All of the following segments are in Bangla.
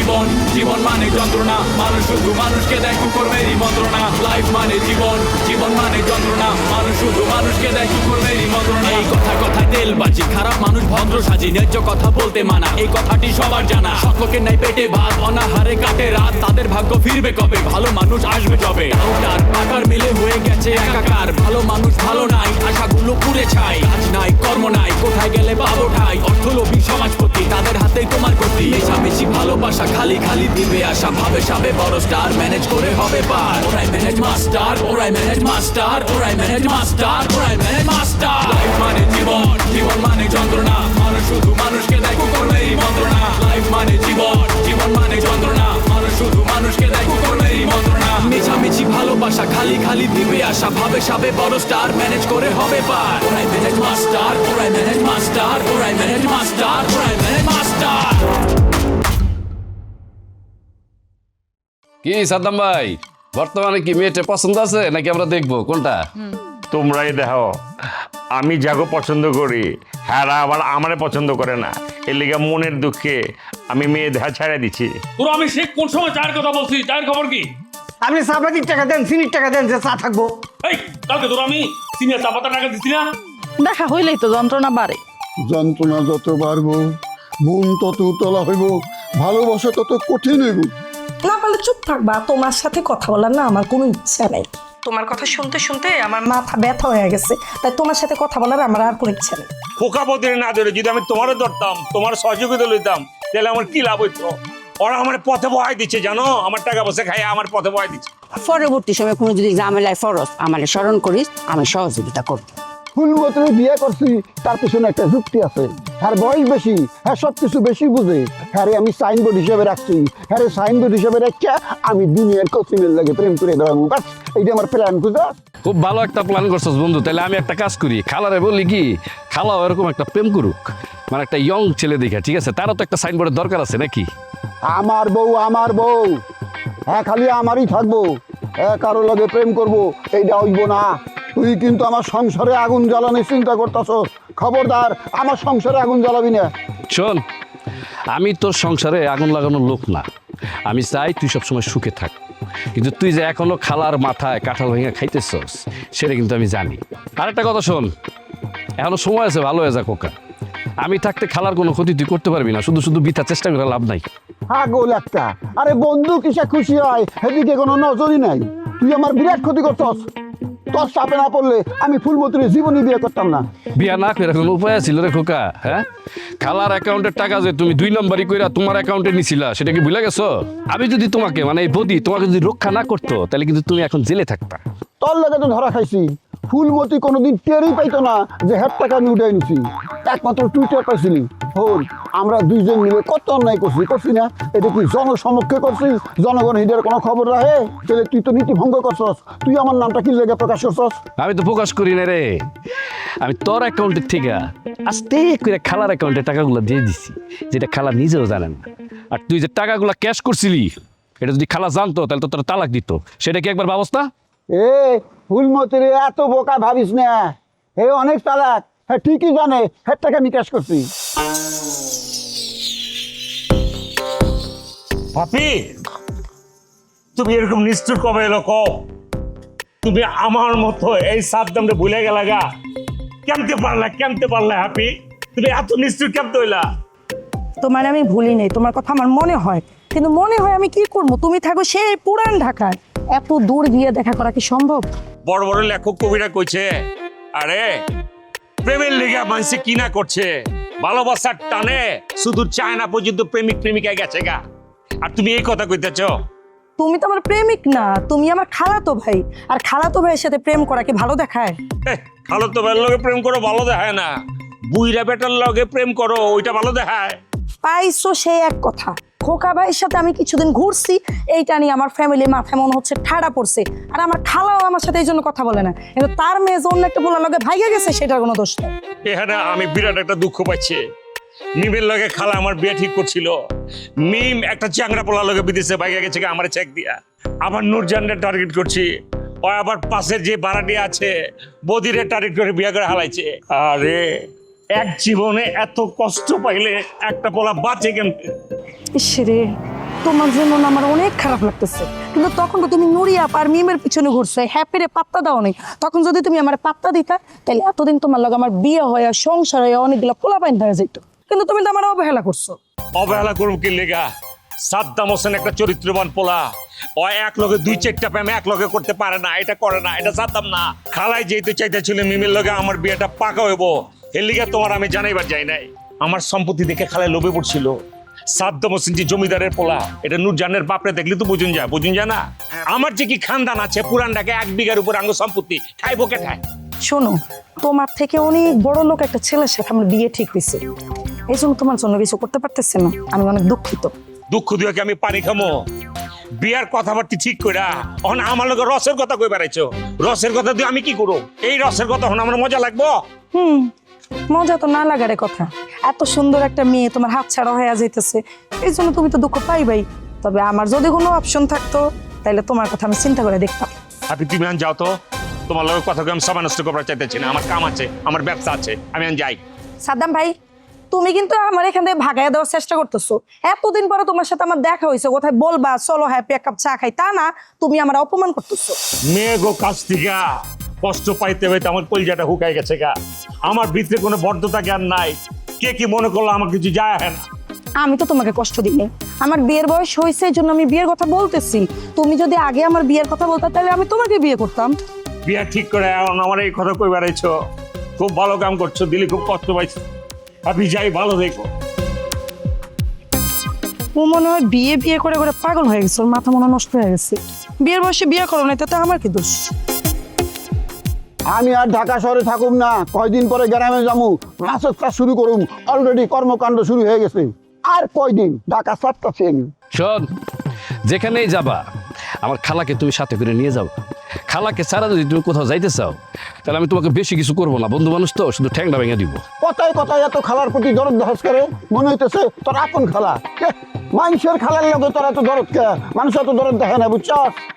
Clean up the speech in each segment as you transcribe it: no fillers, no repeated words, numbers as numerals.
জীবন, জীবন মানে যন্ত্রণা, মানুষ শুধু মানুষকে দেয় কুকর্মেরই মন্ত্রণা। লাইফ মানে জীবন, জীবন মানে যন্ত্রণা, মানুষ শুধু মানুষকে দেয় কুকর্মেরই মন্ত্রণা। এই কথায় তেলবাজি, খারাপ মানুষ ভদ্র সাজি, ন্যায্য কথা বলতে মানা, এই কথাটি সবার জানা। সকলের নাই পেটে ভাত, অনাহারে কাটে রাত, তাদের ভাগ্য ফিরবে কবে, ভালো মানুষ আসবে যবে। ডাউটার পাকার মিলে হয়ে গেছে একাকার, ভালো মানুষ ভালো নাই, আশাগুলো পুড়ে ছাই। কাজ নাই, কর্ম নাই, কোথায় গেলে পাবো ঠাই, অর্থলোভী সমাজপতি, তাদের হাতেই তোমার গতি। মেশামেশি ভালোবাসা, খালি খালি দিবে আশা, ভাবে সাবে বড় স্টার, ম্যানেজ করে হবে পার। ওরাই ম্যানেজ মাস্টার, ওরাই ম্যানেজ মাস্টার, ওরাই ম্যানেজ মাস্টার, ওরাই ম্যানেজ মাস্টার। লাইফ মানে জীবন, জীবন মানে যন্ত্রণা, মানুষ শুধু মানুষকে দেয় কুকর্মেরই মন্ত্রণা। লাইফ মানে জীবন, জীবন মানে যন্ত্রণা, মানুষ শুধু মানুষকে দেয় কুকর্মেরই মন্ত্রণা। মেশামেশি ভালোবাসা, খালি খালি দিবে আশা, ভাবে সাবে বড় স্টার, ম্যানেজ করে হবে পার। ওরাই ম্যানেজ মাস্টার, ওরাই ম্যানেজ মাস্টার, ওরাই ম্যানেজ মাস্টার, ওরাই ম্যানেজ মাস্টার। কি সাদ্দাম ভাই, বর্তমানে কি মেয়েটা পছন্দ আছে নাকি আমরা দেখবো কোনটা? তোমরাই দেখো, আমি যাকে পছন্দ করি হ্যাঁ আবার আমারে পছন্দ করে না, এর লিগে মনের দুঃখে আমি মেয়ে দেখা ছাড়া দিচ্ছি। তোর আমি সে কোন সময় চায়ের কথা বলছি, চায়ের খবর কি? আপনি চাপাতির টাকা দেন, চিনির টাকা দেন, যে চা থাকবো। এই কালকে তোর আমি সিনিয়র চা পাতা টাকা দিচ্ছি না? দেখা হইলেই তো যন্ত্রণা বাড়ে। যন্ত্রণা যত বাড়বো, মন তত উতলা হইব, ভালোবাসা তত কঠিন হইব। না পারলে চুপ থাকবা, তোমার সাথে কথা বলার না আমার কোনো ইচ্ছা নেই। তোমার কথা শুনতে শুনতে আমার মাথা ব্যথা হয়ে গেছে, তাই তোমার সাথে কথা বলার আমার আর কোনো ইচ্ছা নেই। পোকা পতিরে না ধরে যদি আমি তোমারও ধরতাম, তোমার সহযোগিতা লইতাম, তাহলে আমার কি লাভ হইতো? ওরা আমার পথে বহাই দিচ্ছে, জানো, আমার টাকা পয়সা খাই আমার পথে বহাই দিচ্ছে। পরবর্তী সময় কোনো যদি ঝামেলায় ফরস আমার স্মরণ করিস, আমি সহযোগিতা করব। ফুলমতি বিয়ে করছি, তার পিছনে একটা যুক্তি আছে। হ্যাঁ বয়স বেশি, হ্যাঁ সবকিছু বেশি বুঝে, হ্যাঁ আমি সাইনবোর্ড হিসেবে রাখছি, হ্যাঁ সাইনবোর্ড হিসেবে রাখা আমি দুনিয়ার কচিমের লাগে প্রেম করে বেড়াবো, বাস এইটা আমার প্ল্যান। বুঝা খুব ভালো একটা প্ল্যান করছিস বন্ধু। তাহলে আমি একটা কাজ করি, খালারে বলি কি, খালাও এরকম একটা প্রেম করুক, মানে একটা ইয়ং ছেলে দেখে, ঠিক আছে? তারও তো একটা সাইনবোর্ডের দরকার আছে নাকি? আমার বউ, হ্যাঁ খালি আমারই থাকবো, হ্যাঁ কারো লগে প্রেম করব, এইটা হইব না। তুই কিন্তু আমার সংসারে আগুন জ্বালানোর চিন্তা করতেছ, খবরদার আমার সংসারে আগুন জ্বালাবি না। শোন, আমি তোর সংসারে আগুন লাগানোর লোক না, আমি চাই তুই সবসময় সুখে থাক। কিন্তু তুই যে এখনো খালার মাথায় কাঁঠাল ভেঙে খাইতেছস, সেটা কিন্তু আমি জানি। আরেকটা কথা শোন, এখনো সময় আছে, ভালো হয়ে যা খোকা। আমি থাকতে খালার কোনো ক্ষতি তুই করতে পারবি না, শুধু শুধু বৃথা চেষ্টা করে লাভ নাই। পাগল একটা, আরে বন্ধু কিসে খুশি হয় সেদিকে কোনো নজরই নাই। তুই আমার বিরাট ক্ষতি করছস, তোর চাপে না পড়লে আমি ফুলমতির জীবনই বিয়ে করতাম না। বিয়া না করে কোনো উপায় ছিল রে খোকা? হ্যাঁ, খালার অ্যাকাউন্টের টাকা যে তুমি 2 নম্বরই কইরা তোমার অ্যাকাউন্টে নিছিলা, সেটা কি ভুলে গেছো? আমি যদি তোমাকে, মানে এই বদি তোমাকে যদি রক্ষা না করতো, তাহলে কিন্তু তুমি এখন জেলে থাকতা। তোর লাগে তো ধরা খাইছি, ফুলমতি কোনোদিন টেরই পাইতো না যে হেড টাকা আমি উঠাই নিছি, একমাত্র টুইটার পাইছিলি। হল আমরা দুইজন মিলে কত অন্যায় করছি না? এটা কি জনসমক্ষে করছি? জনগণ হিডের কোনো খবর রাখে? তাহলে তুই তো নীতি ভঙ্গ করছস, তুই আমার নামটা কি জায়গায় প্রকাশ করছস? আমি তো প্রকাশ করি না রে, আমি তোর অ্যাকাউন্টের থেকে আস্তে করে খালার অ্যাকাউন্টে টাকাগুলো দিয়ে দিছি, যেটা খালা নিজেও জানেন না। আর তুই যে টাকাগুলো ক্যাশ করছিলি, এটা যদি খালা জানতো তাহলে তো তোর তালাক দিত। সেটা কি একবার ব্যবস্থা? এ ফুলমতির এত বোকা ভাবিস না, হে অনেক চালাক, হ্যাঁ ঠিকই জানে হেড টাকা আমি ক্যাশ করছি। পাপি, তুমি এরকম নিষ্ঠুর কবে এলো কও? তুমি আমার মতো এই সাদ্দামরে ভুলে গেলা গা? কেমতে পারলা হ্যাপি? তুমি এত নিষ্ঠুর কেমতে হইলা? তোমার আমি ভুলি নেই, তোমার কথা আমার মনে হয়, কিন্তু মনে হয় আমি কি করবো, তুমি থাকো সেই পুরান ঢাকায়, এত দূর গিয়ে দেখা করা কি সম্ভব? বড় বড় লেখক কবিরা কইছে, আরে প্রেমের লেগে মানুষে কি না করছে, ভালোবাসার টানে শুধু চায়না পর্যন্ত প্রেমিক প্রেমিকা গেছে গা। আর তুমি এই কথা কইতেছ? তুমি তো আমার প্রেমিক না, তুমি আমার খালাতো ভাই, আর খালাতো ভাইয়ের সাথে প্রেম করা কি ভালো দেখায়? খালাতো ভাইয়ের লগে প্রেম করো ভালো দেখায় না, বুইরা বেটার লগে প্রেম করো ওইটা ভালো দেখায়। পাইছো সেই এক কথা, খোকা ভাইয়ের সাথে আমি কিছুদিন ঘুরছি, এইটা নিয়ে আমার ফ্যামিলি মাথায় মনে হচ্ছে ঠাড়া পড়ছে, আর আমার খালাও আমার সাথে এই জন্য কথা বলে না, কিন্তু তার মেয়ে অন্য একটা পোলার লগে ভাইয়া গেছে, সেটার কোনো দোষ নেই। এখানে আমি বিরাট একটা দুঃখ পাচ্ছি। মিমের লগে খালা আমার বিয়ে ঠিক করছিল, মিম একটা চ্যাংরা পোলার লগে বিদেশে ভাইয়া গেছে আমার চেক দিয়া। আবার নূরজানের টার্গেট করছি, ও আবার পাশের যে ভাড়াটি আছে বদিরে টার্গেট করে বিয়ে করে হালাইছে। আরে এক জীবনে এত কষ্ট পাইলে একটা পোলা বাঁচে কেমন? ইসরে তোমার জন্য না আমার অনেক খারাপ লাগতেছে, কিন্তু তখন তো তুমি নুরিয়া আর মিমের পিছনে ঘুরছে, হ্যাপিরে পাত্তা দাও নি। তখন যদি তুমি আমার পাত্তা দিতা তাহলে এতদিন তোমার লগে আমার বিয়ে হয় সংসার হয় অনেকগুলো পোলাপাইন হয়ে যেত, কিন্তু তুমি তো আমার অবহেলা করছো। অবহেলা করবো কি লেগা? সাদ্দাম হোসেন একটা চরিত্রবান পোলা, ও এক লগে 2-4টা প্রেম এক লগে করতে পারে না, এটা করে না, এটা সাদ্দাম না। খালাই যেতে চাইতেছিল মিমের লগে আমার বিয়েটা পাকা হইব, এর লিগে তোমার আমি জানাইবার যাই নাই। আমার সম্পত্তি দেখে খালাই লোভে পড়ছিল। সাদ্দাম হোসেন যে জমিদারের পোলা, এটা নূরজানের বাপরে দেখলে তো বুঝুন যায় না? আমার যে কি খানদান আছে, পুরানটাকে 1 বিঘার উপর আঙ্গ সম্পত্তি খাইবো কে খায়? শোনো, তোমার থেকে অনেক বড় লোক একটা ছেলের সাথে আমার বিয়ে ঠিক হয়েছে, এই জন্য তোমার জন্য কিছু করতে পারতেছে না, আমি অনেক দুঃখিত। দুঃখ দিয়ে কি আমি পানি খামো? বিয়ার কথাবার্তা ঠিক কইরা এখন আমার লগে রসের কথা কই বেড়াইছো, রসের কথা দিয়ে আমি কি করব? এই রসের কথা এখন আমার মজা লাগবো? মজা তো না লাগারে কথা, এত সুন্দর একটা মেয়ে তোমার হাত ছাড়া হয়ে যাইতেছে, এই জন্য তুমি তো দুঃখ পাইবাই। তবে আমার যদি কোনো অপশন থাকতো তাহলে তোমার কথা আমি চিন্তা করে দেখতাম। আপনি তুমি আন যাও তো, তোমার লগে কথা আমি সবাই নষ্ট করার চাইতেছি না, আমার কাম আছে, আমার ব্যবসা আছে, আমি আন যাই। সাদ্দাম ভাই, তুমি কিন্তু আমার এখান থেকে ভাগাইয়া দেওয়ার চেষ্টা করতেছো। এতদিন পরে তোমার সাথে আমার দেখা হয়েছে, কোথায় বলবা চলো হ্যাপি এক কাপ চা খাই, তা না, তুমি আমার অপমান করতেছো। মেয়ে গো কাছ থেকে কষ্ট পাইতে পাইতে আমার কলজাটা হুকাই গেছে গা, আমার ভিতরে কোনো বদ্ধতা জ্ঞান নাই। কে কি মনে করলো আমার কিছু যায় আসে না। আমি তো তোমাকে কষ্ট দিই, আমার বিয়ের বয়স হয়েছে এই জন্য আমি বিয়ের কথা বলতেছি। তুমি যদি আগে আমার বিয়ের কথা বলতা তাহলে আমি তোমাকে বিয়ে করতাম। বিয়া ঠিক করে এখন আমার এই কথা কই বেড়াইছো, খুব ভালো কাম করছো, দিলে খুব কষ্ট পাইছো। আপনি যাই, ভালো দেখো। ও মনে হয় বিয়ে বিয়ে করে করে পাগল হয়ে গেছে, ওর মাথা মনে হয় নষ্ট হয়ে গেছে। বিয়ের বয়সে বিয়ে করো না, তাতে আমার কি দোষ? আমি আর ঢাকা শহরে থাকুম না, কয়দিন পরে গ্রামে যাবো, মাছের চাষ শুরু করুম, অলরেডি কর্মকাণ্ড শুরু হয়ে গেছে। আর কয়দিন ঢাকা ছাড়তাছি আমি। শোন, যেখানেই যাবা আমার খালাকে তুমি সাথে করে নিয়ে যাও। খালাকে ছাড়া যদি তুমি কোথাও যাইতে চাও তাহলে আমি তোমাকে বেশি কিছু করবো না, বন্ধু মানুষ তো, শুধু ঠ্যাংটা ভেঙে দিব। কথায় কথায় এত খালার প্রতি দরদ দহস করে, মনে হইতেছে তোর আপন খালা। মানুষের খালার লগে তোর এত দরদ কে? মানুষ এত দরদ দেখে না, বুঝছ?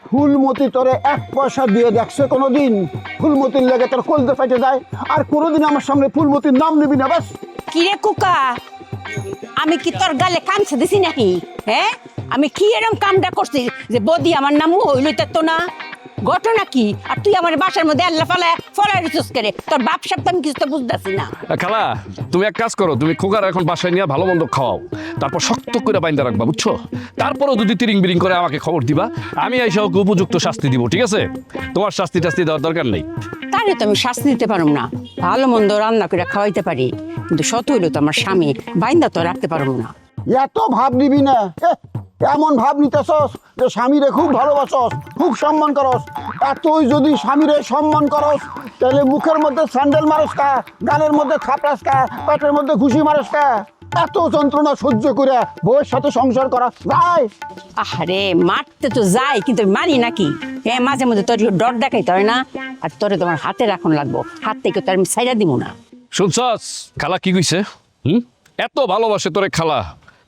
ফুলমতি তোরে 1 পয়সা দিয়ে দেখছে কোনোদিন? ফুলমতির লেগে তোর কলতে ফাইটে যায়, আর কোনোদিন আমার সামনে ফুলমতির নাম নিবি না, বাস। কিরে কুকা, আমি কি তোর গালে কামছে দিছি নাকি? হ্যাঁ, আমি কি এরকম কামটা করছি যে বদি আমার নাম হইল তো না? ঘটনা কি? আর তুই আমার বাসার মধ্যে আল্লাহ ফলাই রিসোর্স করে, তোর বাপ সাপ আমি কিছু তো বুঝতেছি না। খালা, তুমি এক কাজ করো, তুমি খোকার এখন বাসায় নিয়ে ভালো মন্দ খাওয়াও, তারপর শক্ত করে বাইন্দা রাখবা, বুঝছো? তারপরও যদি তিরিং বিরিং করে আমাকে খবর দিবা, আমি এসে ওকে উপযুক্ত শাস্তি দিব, ঠিক আছে? তোমার শাস্তি টাস্তি দেওয়ার দরকার নেই। তাহলে তো আমি শাস্তি দিতে পারব না, ভালো মন্দ রান্না করে খাওয়াইতে পারি, কিন্তু শত হইলো তো আমার স্বামী, বাইন্দা তো রাখতে পারবো না। এত ভাব নিবি না, এমন ভাব নিতেছস যে স্বামীরে খুব ভালোবাসস, খুব সম্মান করস। এতই যদি স্বামীরে সম্মান করস তাহলে মুখের মধ্যে স্যান্ডেল মারস কা, গালের মধ্যে থাপড়াস কা, পেটের মধ্যে ঘুষি মারস কা? এত যন্ত্রণা সহ্য করে বউয়ের সাথে সংসার করা যায়? আরে মারতে তো যাই, কিন্তু মানি নাকি? হ্যাঁ, মাঝে মধ্যে তোর ডর দেখাইতে হয় না? আর তোরে তোমার হাতে রাখন লাগবো, হাত থেকে তো আমি ছাইড়া দিব না। শুনছস খালা কি কইছে? এত ভালোবাসে তোরে খালা,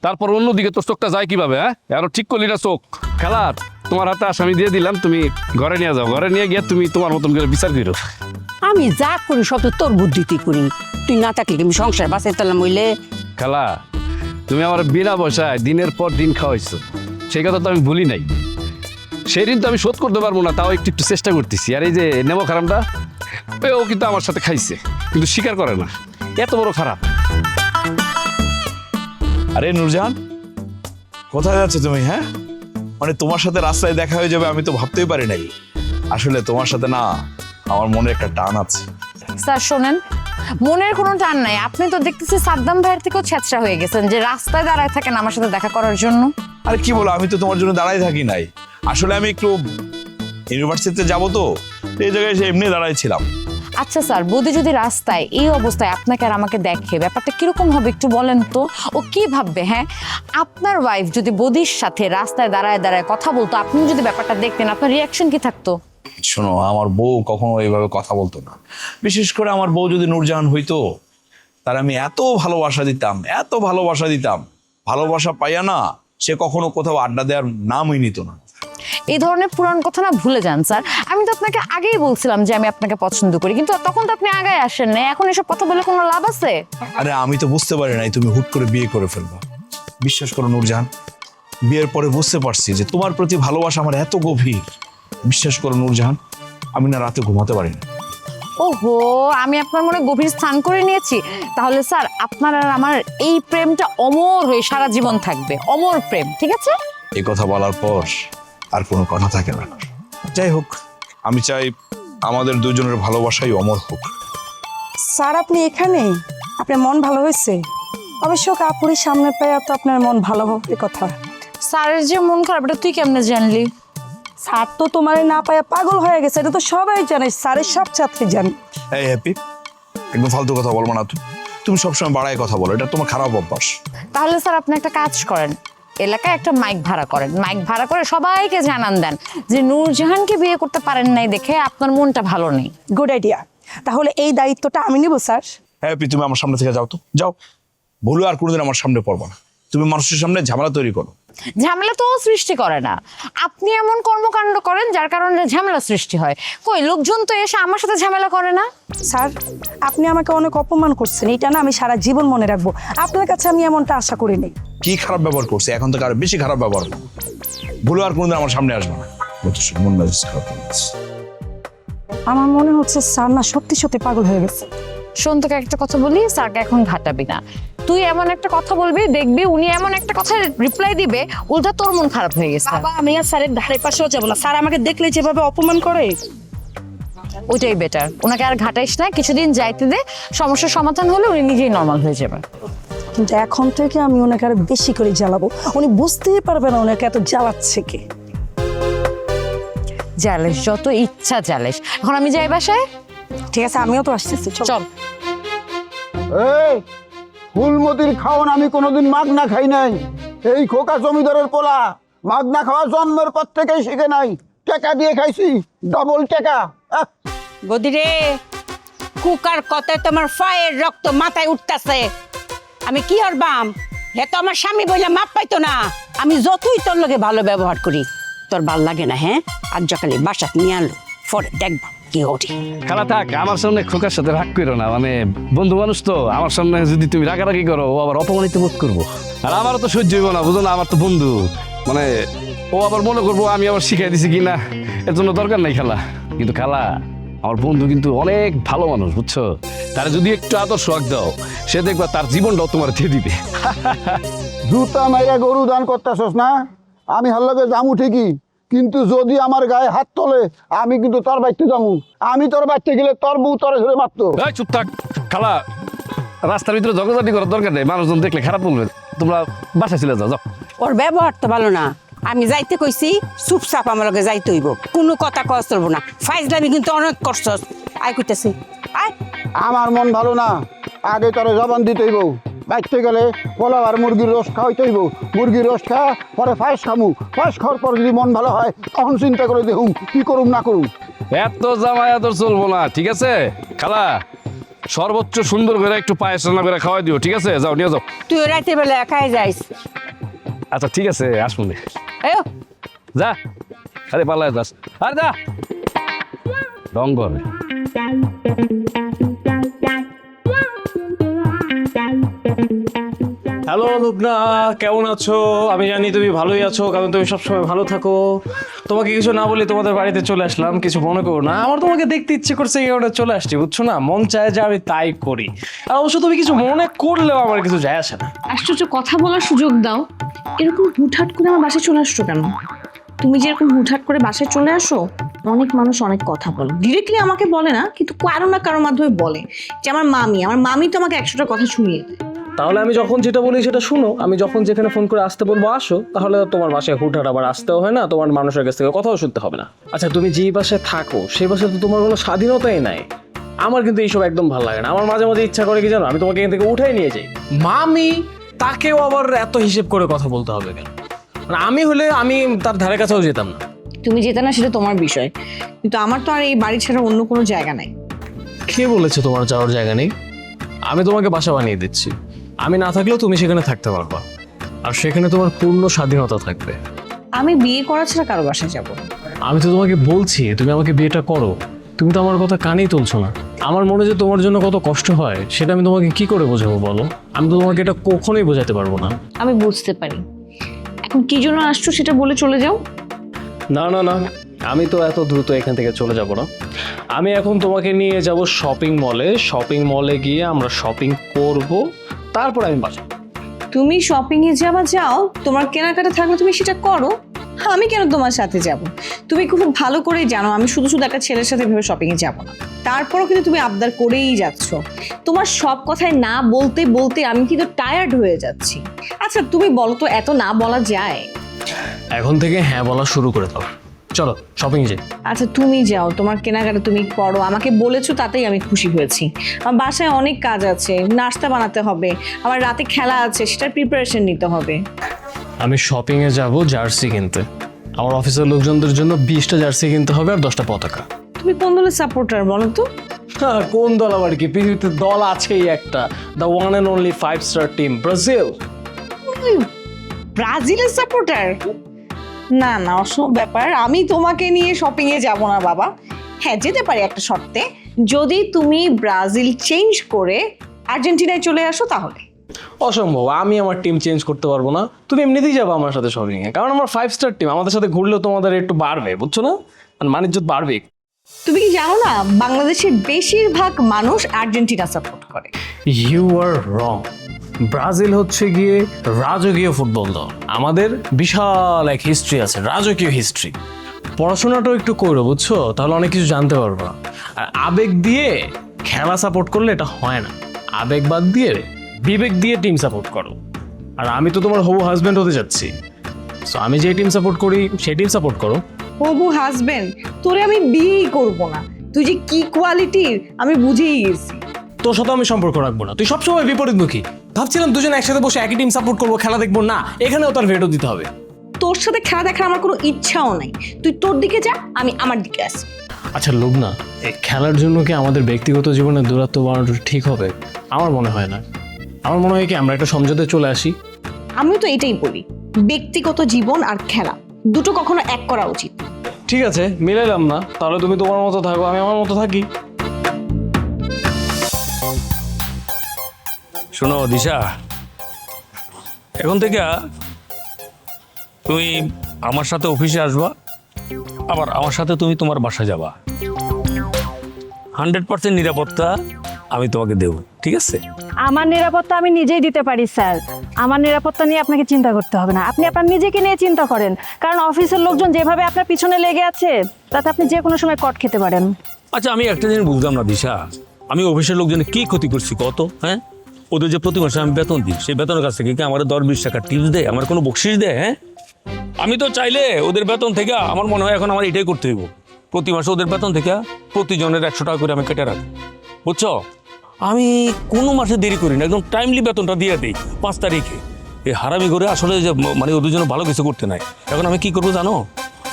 তারপর অন্যদিকে তোর চোখটা যায় কিভাবে? হ্যাঁ, আরো ঠিক করলি না চোখ। খালা, তোমার হাতে আসামি দিয়ে দিলাম, তুমি ঘরে নিয়ে যাও, ঘরে নিয়ে গিয়ে তুমি তোমার মতন করে বিচার করো। আমি যা করি সব তো তোর বুদ্ধিতেই করি, তুই না থাকলে আমি সংসার বাঁচাইতাম হইলে। খালা, তুমি আমার বিনা পয়সায় দিনের পর দিন খাওয়াইছো, সেই কথা তো আমি ভুলি নাই। সেই দিন তো আমি শোধ করতে পারবো না, তাও একটু একটু চেষ্টা করতেছি। আর এই যে নেমো খারাপটা, ও কিন্তু আমার সাথে খাইছে, কিন্তু স্বীকার করে না, এত বড় খারাপ। আরে নূরজাহান, কোথায় যাচ্ছে তুমি? হ্যাঁ, মানে তোমার সাথে রাস্তায় দেখা হয়ে যাবে আমি তো ভাবতেই পারি নাই। আসলে তোমার সাথে না আমার মনে একটা টান আছে। স্যার শোনেন, মনের কোনো টান নাই, আপনি তো দেখতেছি সাদ্দাম ভাইয়ের থেকেও ছেঁচড়া হয়ে গেছেন যে রাস্তায় দাঁড়ায় থাকেন আমার সাথে দেখা করার জন্য। আরে কি বলো, আমি তো তোমার জন্য দাঁড়াই থাকি নাই, আসলে আমি একটু ইউনিভার্সিটিতে যাবো তো, এই জায়গায় এসে এমনি দাঁড়াইছিলাম। আচ্ছা স্যার, বৌদি যদি রাস্তায় এই অবস্থায় আপনাকে আর আমাকে দেখে, ব্যাপারটা কিরকম হবে একটু বলেন তো? ও কি ভাববে? হ্যাঁ, আপনার ওয়াইফ যদি বৌদির সাথে রাস্তায় দাঁড়ায় দাঁড়ায় কথা বলতো, আপনি যদি ব্যাপারটা দেখতেন, আপনার রিয়াকশন কি থাকতো? শোনো, আমার বউ কখনো এইভাবে কথা বলতো না, বিশেষ করে আমার বউ যদি নূরজাহান হইতো, তার আমি এত ভালোবাসা দিতাম, এত ভালোবাসা দিতাম, ভালোবাসা পাইয়া না সে কখনো কোথাও আড্ডা দেওয়ার নামই নিত না। এই ধরনের পুরান কথা না ভুলে যান স্যার, আমি তো আপনাকে আগেই বলছিলাম যে আমি আপনাকে পছন্দ করি, কিন্তু তখন তো আপনি আগায় আসেন না, এখন এসব কথা বলে কোনো লাভ আছে? আরে আমি তো বুঝতে পারি নাই তুমি হুট করে বিয়ে করে ফেলবা। বিশ্বাস করো নূরজাহান, বিয়ের পরে বুঝতে পারছি যে তোমার প্রতি ভালোবাসা আমার এত গভীর। বিশ্বাস করো নূরজাহান, আমি না রাতে ঘুমাতে পারি না। ওহো, আমি আপনার মনে গভীর স্থান করে নিয়েছি। তাহলে স্যার আপনার আর আমার এই প্রেমটা অমর হয়ে সারা জীবন থাকবে, অমর প্রেম, ঠিক আছে? এই কথা বলার পর আর কোনো কথা থাকে না। যাই হোক, আমি চাই আমাদের দুজনের ভালোবাসাই অমর হোক। স্যার আপনি এখানে? আপনার মন ভালো হয়েছে? অবশ্য কাপুরের সামনে পাইয়া তো আপনার মন ভালো হবে কথা। স্যারের যে মন খারাপ এটা তুই কেমনে জানলি? স্যার তো তোমার না পাইয়া পাগল হয়ে গেছে, এটা তো সবাই জানে, স্যারের সব ছাত্রী জানে। এই হ্যাপি, একদম ফালতু কথা বলবো না। তুমি সবসময় বাড়ায় কথা বলো, এটা তোমার খারাপ অভ্যাস। তাহলে স্যার আপনি একটা কাজ করেন, এলাকায় একটা মাইক ভাড়া করেন, মাইক ভাড়া করে সবাইকে জানান দেন যে নূরজাহানকে বিয়ে করতে পারেন নাই দেখে আপনার মনটা ভালো নেই। Good idea. তাহলে এই দায়িত্বটা আমি নিব স্যার। হ্যাপি, তুমি আমার সামনে থেকে যাও তো, যাও। ভুলো আর কোনোদিন আমার সামনে পড়বা না। তুমি মানুষের সামনে ঝামেলা তৈরি করো। ঝামেলা তো ও সৃষ্টি করে না, আপনি এমন কর্মকাণ্ড করেন যার কারণে ঝামেলা সৃষ্টি হয়। কই লোকজন তো এসে আমার সাথে ঝামেলা করে না। স্যার আপনি আমাকে অনেক অপমান করছেন, এটা না আমি সারা জীবন মনে রাখবো। আপনার কাছে আমি এমনটা আশা করি নাই। কি খারাপ ব্যবহার করছে, এখন থেকে আরো বেশি খারাপ ব্যবহার করো। ভুলো আর কোনোদিন আমার সামনে আসবে না। মন মেজাজ খারাপ হয়ে গেছে। আমার মনে হচ্ছে স্যার না সত্যি সত্যি পাগল হয়ে গেছে। শোন, তোকে একটা কথা বলি, স্যারকে এখন ঘাটাবি না। তুই এমন একটা কথা বলবি, দেখবি উনি এমন একটা কথা রিপ্লাই দিবে, উল্টা তোর মন খারাপ হয়ে গেছে। বাবা আমি আর স্যারের ধারে পাশেও যাবো না। স্যার আমাকে দেখলে যেভাবে অপমান করে, ওইটাই বেটার। ওনাকে আর ঘাটাইস না, কিছুদিন যাইতে দে, সমস্যার সমাধান হলে উনি নিজেই নর্মাল হয়ে যাবে। কিন্তু এখন থেকে আমি ওনাকে আরো বেশি করে জ্বালাবো। উনি বুঝতেই পারবে না ওনাকে এত জ্বালাচ্ছে কে। জ্যালেস, যত ইচ্ছা জ্যালেস। এখন আমি যাই বাসায়। ঠিক আছে, আমিও তো আসতেছি, চল। এই ফুলমতির খাওয়ান আমি কোনোদিন মাগনা খাই নাই। এই খোকা জমিদারের পোলা মাগনা খাওয়া জন্মের পর থেকেই শিখে নাই, টাকা দিয়ে খাইছি, ডবল টাকা। বদি রে, কুকার কথায় তোমার ফায়ের রক্ত মাথায় উঠতেছে। আমি কি হরবাম? হে তো আমার স্বামী বইলে মাপ পাইতো না। আমি যতই তোর লগে ভালো ব্যবহার করি, তোর ভাল লাগে না। হ্যাঁ, আজ সকালে বাসাত নিয়ে আনলো, পরে দেখবা কি ওঠে। খালা থাক, আমার সামনে খোকার সাথে রাগ করো না। মানে বন্ধু মানুষ তো, আমার সামনে যদি তুমি রাগারাগি করো ও আবার অপমানিত বোধ করবো। আর আমারও তো সহ্য হইব না, বুঝো না? আমার তো বন্ধু, মানে ও আবার মনে করবো আমি আবার শিখাই দিছি কিনা, এর জন্য দরকার নাই খালা। কিন্তু খালা, আমার বন্ধু কিন্তু অনেক ভালো মানুষ, বুঝছো? তারা যদি একটু আদর্শ শখ দাও, সে দেখবা তার জীবনটাও তোমার দিয়ে দিবে। জুতা মাইরা গরু দান করতেছস না? আমি হাল্লাকে যামু ঠিকই, কিন্তু যদি আমার গায়ে হাত তোলে আমি কিন্তু তোর বাড়িতে যাবো। আমি তোর বাড়িতে গেলে তোর বউ তোরে ধরে মারতো। এই চুপ থাক খালা, রাস্তার ভিতরে ঝগড়াঝাটি করার দরকার নেই, মানুষজন দেখলে খারাপ বলবে। তোমরা বাসায় চলে যাও, যাও। ওর ব্যবহার তো ভালো না। আমি যাইতে কইছি, চুপচাপ আমার লগে যাইতে হইব, কোনো কথা কস চলবো না। ফাইজলামি কিন্তু অনেক করছস। আয় কইতেছি, আয়। আমার মন ভালো না, আগে তোরে জবান দিতেইব। বাইতে গেলে পোলাও আর মুরগির রোস্ট খাওয়াইতে হইব। মুরগির রোস্ট খাওয়া পরে ফাঁস খামু, ফাঁস খাওয়ার পর যদি মন ভালো হয় তখন চিন্তা করে দেখুন কি করুম না করুম। এত জামাই আদর চলবো না, ঠিক আছে খালা? সর্বোচ্চ সুন্দর করে একটু পায়েস রান্না করে খাওয়াই দিও, ঠিক আছে? যাও, নিয়ে যাও। তুই রাতের বেলা একাই যাইস। আচ্ছা ঠিক আছে, আসুন এও যা। আরে পাল্লায় যাস, আরে যা রং করবে। হ্যালো লুবনা, কেমন আছো? আমি জানি তুমি ভালোই আছো, কারণ তুমি সবসময় ভালো থাকো। তোমাকে কিছু না বলে তোমাদের বাড়িতে চলে আসলাম, কিছু মনে করো না। আমার তোমাকে দেখতে ইচ্ছে করছে, এই কারণে চলে আসছি, বুঝছো না? মন চায় যে আমি তাই করি। আর অবশ্য তুমি কিছু মনে করলেও আমার কিছু যায় আসে না। আশ্চর্য, কথা বলার সুযোগ দাও। এরকম হুটহাট করে আমার বাসায় চলে আসছো কেন? তুমি যেরকম হুটহাট করে বাসায় চলে আসো, অনেক মানুষ অনেক কথা বলে। ডিরেক্টলি আমাকে বলে না, কিন্তু কারো না কারোর মাধ্যমে বলে যে আমার মামি তো আমাকে 100টা কথা শুনিয়ে দেয়। তাহলে আমি যখন যেটা বলি সেটা শুনো। আমি যখন যেখানে ফোন করে আসতে বলবো আসো, তাহলে তোমার বাসায় হুটহাট আবার আসতেও হয় না, তোমার মানুষের কাছ থেকে কথাও শুনতে হবে না। আচ্ছা, তুমি যেই বাসায় থাকো সেই বাসায় তো তোমার কোনো স্বাধীনতাই নাই। আমার কিন্তু এইসব একদম ভালো লাগে না। আমার মাঝে মাঝে ইচ্ছা করে কি জানো, আমি তোমাকে এখান থেকে উঠাই নিয়ে যাই। মামি, তাকেও আবার এত হিসেব করে কথা বলতে হবে কেন? মানে আমি হলে আমি তার ধারে কাছেও যেতাম না। তুমি যেতে না সেটা তোমার বিষয়, কিন্তু আমার তো আর এই বাড়ি ছাড়া অন্য কোনো জায়গা নাই। কে বলেছে তোমার যাওয়ার জায়গা নেই? আমি তোমাকে বাসা বানিয়ে দিচ্ছি। আমি না থাকলেও তুমি সেখানে থাকতে পারবা, আর সেখানে তোমার পূর্ণ স্বাধীনতা থাকবে। আমি বিয়ে করা ছাড়া কারো বাসায় যাবো না। আমি তো তোমাকে বলছি তুমি আমাকে বিয়েটা করো, তুমি তো আমার কথা কানেই তুলছো না। আমার মনে যে তোমার জন্য কত কষ্ট হয় সেটা আমি তোমাকে কি করে বোঝাবো বলো? আমি তো তোমাকে এটা কখনোই বোঝাতে পারবো না। আমি বুঝতে পারি, এখন এখন কি জন্য আসছো সেটা বলে চলে যাও। না না না, আমি তো এত দ্রুত এখান থেকে চলে যাব না। আমি এখন তোমাকে নিয়ে যাব শপিং মলে। শপিং মলে গিয়ে আমরা শপিং করব, তারপর আমি বাসা। তুমি শপিং এ যাও, তোমার কেনাকাটা থাকলে তুমি সেটা করো, আমি কেন তোমার সাথে যাব? তুমি খুব ভালো করেই জানো আমি শুধু শুধু একটা ছেলের সাথে ভেবে শপিং এ যাব না। তারপরও কিন্তু তুমি আবদার করেই যাচ্ছ। তোমার সব কথায় না বলতে বলতে আমি কিন্তু টায়ার্ড হয়ে যাচ্ছি। আচ্ছা তুমি বলো তো, এত না বলা যায়? এখন থেকে হ্যাঁ বলা শুরু করে দাও। চলো শপিং যাই। আচ্ছা তুমি যাও, তোমার কেনাকাটা তুমি করো, আমাকে বলেছো তাতেই আমি খুশি হয়েছি। আমার বাসায় অনেক কাজ আছে, নাস্তা বানাতে হবে, আমার রাতে খেলা আছে, সেটার প্রিপারেশন নিতে হবে। আমি শপিং এ যাব জার্সি কিনতে। আমার অফিসের লোকজনদের জন্য 20টা জার্সি কিনতে হবে আর 10টা পতাকা। তুমি কোন দলের সাপোর্টার বলো তো? হ্যাঁ, কোন দল আবার কি, পৃথিবীতে দল আছেই একটা, দ্য ওয়ান অ্যান্ড অনলি 5-স্টার টিম ব্রাজিল। ব্রাজিলের সাপোর্টার? না না, অসম্ভব ব্যাপার। আমি তোমাকে নিয়ে শপিং এ যাব না বাবা। হ্যাঁ যেতে পারি একটা শর্তে, যদি তুমি ব্রাজিল চেঞ্জ করে আর্জেন্টিনায় চলে আসো তাহলে। অসম্ভব, আমি আমার টিম চেঞ্জ করতে পারবো না। তুমি এমনিতেই যাবো আমার সাথে শপিং এ, কারণ আমার 5-স্টার টিম, আমাদের সাথে ঘুরলেও তোমাদের একটু বাড়বে, বুঝছো না? মানিজ্য বাড়বে। তুমি কি জানো না বাংলাদেশের বেশিরভাগ মানুষ আর্জেন্টিনা সাপোর্ট করে? You are wrong. ব্রাজিল হচ্ছে গিয়ে রাজকীয় ফুটবল দল, আমাদের বিশাল এক হিস্ট্রি আছে, রাজকীয় হিস্ট্রি। পড়াশোনাটাও একটু করো, বুঝছো? তাহলে অনেক কিছু জানতে পারবা। আর আবেগ দিয়ে খেলা সাপোর্ট করলে এটা হয় না, আবেগ বাদ দিয়ে বিবেক দিয়ে টিম সাপোর্ট করো। আর আমি তো তোমার হবু হাজব্যান্ড হতে যাচ্ছি, সো আমি যে টিম সাপোর্ট করি সেই টিম সাপোর্ট করো। হবু হাজবেন্ড? তোরে আমি বিয়েই করব না, তুই যে কি কোয়ালিটির আমি বুঝেই গেছি। তোর সাথে আমি সম্পর্ক রাখবো না, তুই সবসময় বিপরীতমুখী। ভাবছিলাম দুজন একসাথে বসে একই টিম সাপোর্ট করবো, খেলা দেখবো, না এখানেও তার ভেটো দিতে হবে। তোর সাথে খেলা দেখার আমার কোনো ইচ্ছাও নাই, তুই তোর দিকে যা, আমি আমার দিকে আসি। আচ্ছা লুবনা, এই খেলার জন্য কি আমাদের ব্যক্তিগত জীবনে দূরত্ব বাড়ানো ঠিক হবে? আমার মনে হয় না। আমার মনে হয় কি আমরা একটা সমঝোতায় চলে আসি। আমিও তো এটাই বলি, ব্যক্তিগত জীবন আর খেলা দুটো কখনো এক করা উচিত। ঠিক আছে, মিলাইলাম না, তাহলে তুমি তোমার মতো থাকো, আমি আমার মতো থাকি। শোনো দিশা, এখন থেকে তুমি আমার সাথে অফিসে আসবা, আবার আমার সাথে তুমি তোমার বাসায় যাবা। 100% নিরাপত্তা আমি তোমাকে দেব, ঠিক আছে? আমার নিরাপত্তা আমি নিজেই দিতে পারি স্যার। আমার নিরাপত্তা নিয়ে আপনাকে চিন্তা করতে হবে না, আপনি আপনার নিজেকে নিয়ে চিন্তা করেন। কারণ অফিসের লোকজন যেভাবে আপনার পিছনে লেগে আছে তাতে আপনি যে কোনো সময় কট খেতে পারেন। আচ্ছা আমি একটা জিনিস বুঝলাম না দিশা, আমি অফিসের লোকজনের কি ক্ষতি করছি কত? হ্যাঁ, ওদের যে প্রতি মাসে আমি বেতন দিই, সেই বেতনের কাছ থেকে কি আমার 10-20 টাকা টিপস দেয়, আমার কোনো বকশিস দেয়? হ্যাঁ, আমি তো চাইলে ওদের বেতন থেকে, আমার মনে হয় এখন আমার এটাই করতে হইব, প্রতি মাসে ওদের বেতন থেকে প্রতিজনের 100 টাকা করে আমি কেটে রাখি, বুঝছো? আমি কোনো মাসে দেরি করি না, একদম টাইমলি বেতনটা দিয়ে দিই 5 তারিখে। এই হারামি করে আসলে যে মানে ওদের জন্য ভালো কিছু করতে নাই। এখন আমি কি করবো জানো?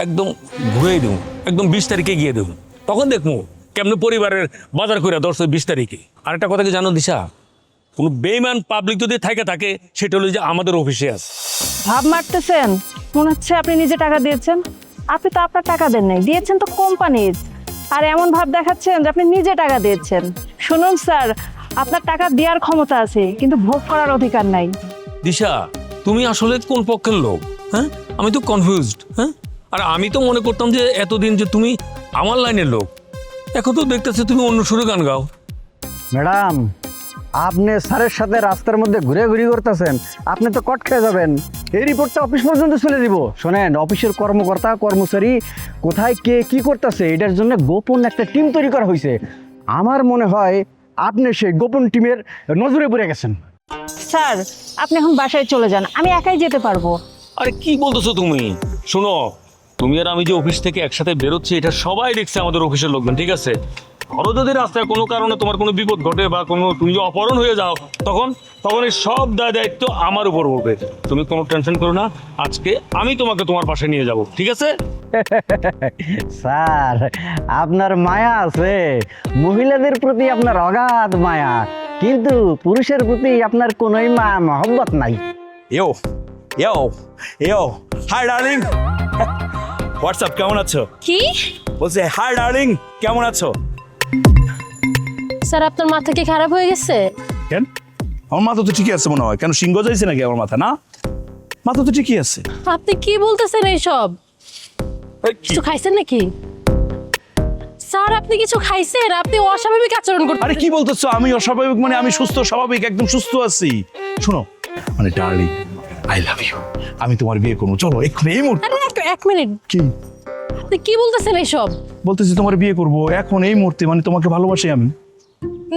একদম ঘুরেই দেবো, একদম 20 তারিখে গিয়ে দেবো, তখন দেখবো কেমন পরিবারের বাজার করে 10-20 তারিখে। আরেকটা কথা কি জানো দিশা, কোনো বেইমান পাবলিক যদি থাকে সেটা হলো যে আমাদের অফিসে আছে। ভাব মারতেছেন, মনে হচ্ছে আপনি নিজে টাকা দিয়েছেন। আপনি তো আপনার টাকা দেন নাই, দিয়েছেন তো কোম্পানির। আর এমন ভাব দেখাচ্ছেন যে আপনি নিজে টাকা দিয়েছেন। শুনুন স্যার, আপনার টাকা দেওয়ার ক্ষমতা আছে কিন্তু ভোগ করার অধিকার নাই। দিশা, তুমি আসলে কোন পক্ষের লোক? হ্যাঁ, আমি তো কনফিউজড। হ্যাঁ, আর আমি তো মনে করতাম যে এতদিন যে তুমি আমার লাইনের লোক, এখন তো দেখতেছি তুমি অন্য সুরে গান গাও। ম্যাডাম, আপনি স্যারের সাথে রাস্তার মধ্যে ঘুরে ঘুরি করতেছেন, আপনি তো কট খেয়ে যাবেন। এই রিপোর্টটা অফিস পর্যন্ত চলে দিব। শোনেন, অফিসের কর্মকর্তা কর্মচারী কোথায় কে কি করতেছে এটার জন্য গোপন একটা টিম তৈরি করা হয়েছে। আমার মনে হয় আপনি সেই গোপন টিমের নজরে পড়ে গেছেন। স্যার আপনি এখন বাসায় চলে যান, আমি একাই যেতে পারবো। আরে কি বলতেছো তুমি? শোনো, তুমি আর আমি যে অফিস থেকে একসাথে বেরোচ্ছি এটা সবাই দেখছে, আমাদের অফিসের লোকজন, ঠিক আছে? ধরো যদি রাস্তায় কোনো কারণে তোমার কোনো বিপদ ঘটে বা কোনো তুমি যে অপহরণ হয়ে যাও, তখন এই সব দায়িত্ব আমার উপর পড়বে। তুমি কোনো টেনশন করো না, আজকে আমি তোমাকে তোমার পাশে নিয়ে যাব, ঠিক আছে? স্যার, আপনার মায়া আছে, মহিলাদের প্রতি আপনার অগাধ মায়া, কিন্তু পুরুষের প্রতি আপনার কোনোই মায়া মহব্বত নাই। ইয়ো ইয়ো ইয়ো, হাই ডার্লিং, হোয়াটসঅ্যাপ, কেমন আছো? কি বলছে হাই ডার্লিং, কেমন আছো? স্যার আপনার মাথা কি খারাপ হয়ে গেছে? কেন, আমার মাথা তো ঠিকই আছে মনে হয়। কেন সিংহ যাইছে নাকি আমার মাথা? না, মাথা তো ঠিকই আছে। আপনি কি বলতেছেন এইসব? কিছু খাইছেন নাকি স্যার? আপনি কিছু খাইছেন? আপনি অস্বাভাবিক আচরণ করতেছেন। আরে কি বলতেছো? আমি অস্বাভাবিক মানে আমি সুস্থ স্বাভাবিক একদম সুস্থ আছি। শোনো মানে ডার্লিং, আই লাভ ইউ, আমি তোমার বিয়ে করবো, চলো এক্ষুনি এই মুহূর্তে। আরে এক মিনিট, কি আপনি কি বলতেছেন এইসব? বলতেছি তোমার বিয়ে করবো এখন এই মুহূর্তে, মানে তোমাকে ভালোবাসি আমি।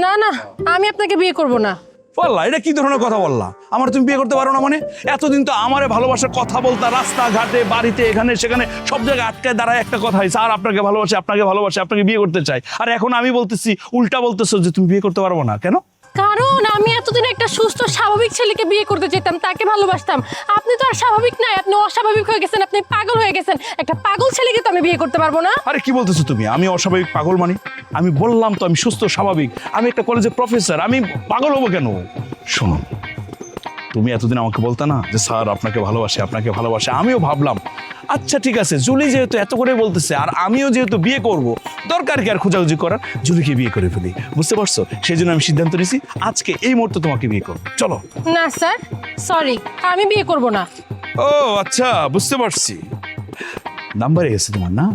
না না, আমি আপনাকে বিয়ে করব না। বললা এটা কি ধরনের কথা বললা? আমার তুমি বিয়ে করতে পারো না মানে? এতদিন তো আমারে ভালোবাসার কথা বলতা, রাস্তাঘাটে বাড়িতে এখানে সেখানে সব জায়গায় আটকায় দাঁড়ায় একটা কথাই, স্যার আপনাকে ভালোবাসে, আপনাকে ভালোবাসে, আপনাকে বিয়ে করতে চাই। আর এখন আমি বলতেছি উল্টা বলতেছো যে তুমি বিয়ে করতে পারবো না। কেন? কারণ আমি এতদিন একটা সুস্থ স্বাভাবিক ছেলেকে বিয়ে করতে চাইতাম, তাকে ভালোবাসতাম। আপনি তো আর স্বাভাবিক নাই, আপনি অস্বাভাবিক হয়ে গেছেন, আপনি পাগল হয়ে গেছেন। একটা পাগল ছেলেকে তো আমি বিয়ে করতে পারবো না। আরে কি বলতেছো তুমি? আমি অস্বাভাবিক পাগল মানে? আমি বললাম তো আমি সুস্থ স্বাভাবিক, আমি একটা কলেজের প্রফেসর, আমি পাগল হবো কেন? শোনো, তুমি এতদিন আমাকে বলতে না যে স্যার আপনাকে ভালোবাসে, আপনাকে ভালোবাসে, আমিও ভাবলাম আচ্ছা ঠিক আছে, জুলি যেহেতু এত করে বলতেছে আর আমিও যেহেতু বিয়ে করব, দরকার কি আর খোঁজাখুঁজি করার, জুলিকে বিয়ে করে ফেলি, বুঝতে পারছো? সেই জন্য আমি সিদ্ধান্ত নিয়েছি আজকে এই মুহূর্তে তোমাকে বিয়ে করবো, চলো। না স্যার, সরি, আমি বিয়ে করব না। ও আচ্ছা, বুঝতে পারছি, নাম্বারে গেছে তোমার না?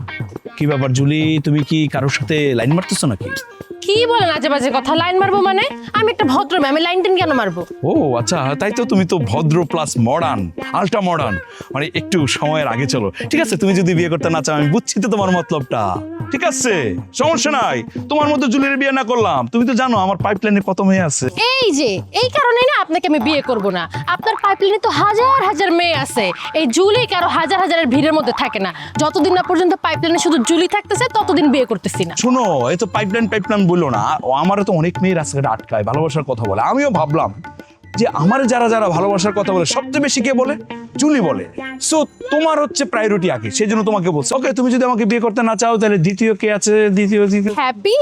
কি ব্যাপার জুলি, তুমি কি কারোর সাথে লাইন মারতেছো নাকি? কি বলেন আজে বাজে কথা? লাইন মারবো মানে? আমি একটা ভদ্র মেয়ে, আমি লাইন টেন কেন মারবো? ও আচ্ছা, তাই তো, তুমি তো ভদ্র প্লাস মডার্ন, আল্ট্রা মডার্ন, মানে একটু সময়ের আগে চলো। ঠিক আছে, তুমি যদি বিয়ে করতে না চাও আমি বুঝছি তো তোমার মতলবটা, ঠিক আছে, সমস্যা নাই। তোমার মতো জুলির বিয়ে না করলাম, তুমি তো জানো আমার পাইপলাইনে কত মেয়ে আছে। এই যে এই কারণেই না আপনাকে আমি বিয়ে করব না। আপনার পাইপলাইনে তো হাজার হাজার মেয়ে আছে, এই জুলি কারো হাজার হাজারের ভিড়ের মধ্যে থাকে না। যতদিন না পর্যন্ত পাইপলাইনে শুধু জুলি থাকতেছে ততদিন বিয়ে করতেছি না। শোনো, এই তো পাইপলাইন বললো না, আমারও তো অনেক মেয়ে রাস্তাঘাটে আটকায়, ভালোবাসার কথা বলে। আমিও ভাবলাম যে আমার যারা যারা ভালোবাসার কথা বলে সবচেয়ে বেশি কে বলে? জুলি বলে। সো তোমার হচ্ছে প্রায়োরিটি আগে, সেই জন্য তোমাকে বলছি। ওকে, তুমি যদি আমাকে বিয়ে করতে না চাও তাহলে দ্বিতীয় কে আছে? দ্বিতীয় হ্যাপি